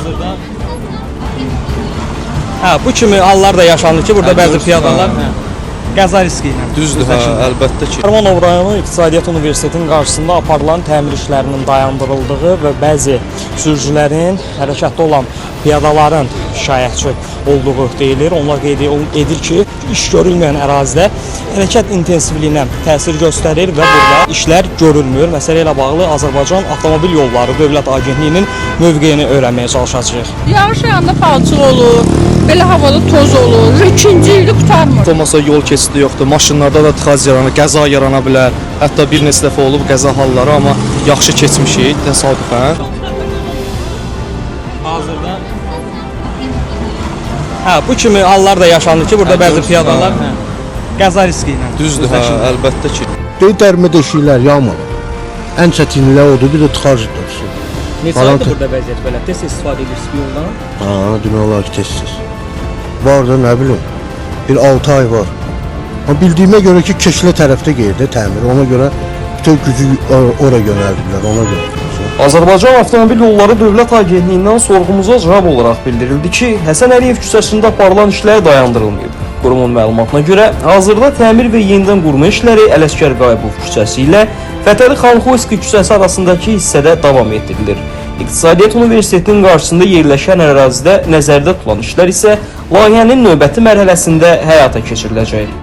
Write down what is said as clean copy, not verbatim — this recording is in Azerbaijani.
Hazırda bu kimi hallar da yaşandı ki, burada bəzi piyadalar qəza riski ilə. Düzdür, əlbəttə ki. Karmanov rayonu İqtisadiyyat Universitetinin qarşısında aparılan təmir işlərinin dayandırıldığı və bəzi sürücülərin hərəkətdə olan piyadaların şikayətçi olduğu deyilir. Onlar qeyd edir ki, iş görülməyən ərazidə hərəkət intensivliyinə təsir göstərir və burada işlər görülmür. Məsələ ilə bağlı Azərbaycan Avtomobil Yolları Dövlət Agentliyinin mövqeyini öyrənməyə çalışacağıq. Yağış yağanda palçıq olur, belə havada toz olur, ikinci ildə qutarmır. Olmasa yol keçidi yoxdur, maşınlarda da tıxac yaranır, qəza yarana bilər. Hətta bir neçə dəfə olub qəza halları, amma yaxşı keçmişik təsadüfən. Hazırda bu kimi hallar da yaşandı ki, burada bəzi piyadalar qəza riski ilə. Düzdür, əlbəttə ki. Döytərmə deşiklər yağmadı. Ən çətinlər odur, bir də tıxacdır. Neçə aydır burada vəziyyət belə? Tez istifadə edirsiniz bu yoldan? Demək olar ki, tez-tez. Var da, nə bilim, bir 6 ay var. Amma bildiyimə görə ki, Keçilə tərəfdə gedir təmir. Ona görə bütün gücü ora yönəldilər, ona görə. Azərbaycan Avtomobil Yolları Dövlət Agentliyindən sorğumuza cavab olaraq bildirildi ki, Həsən Əliyev küçəsində aparılan işlər dayandırılmayıb. Qurumun məlumatına görə, hazırda təmir və yenidən qurma işləri Ələsgər Qayıbov küçəsi ilə Fətəli Xanxoyski küçəsi arasındakı hissədə davam etdirilir. İqtisadiyyat Universitetinin qarşısında yerləşən ərazidə nəzərdə tutulan işlər isə layihənin növbəti mərhələsində həyata keçiriləcək.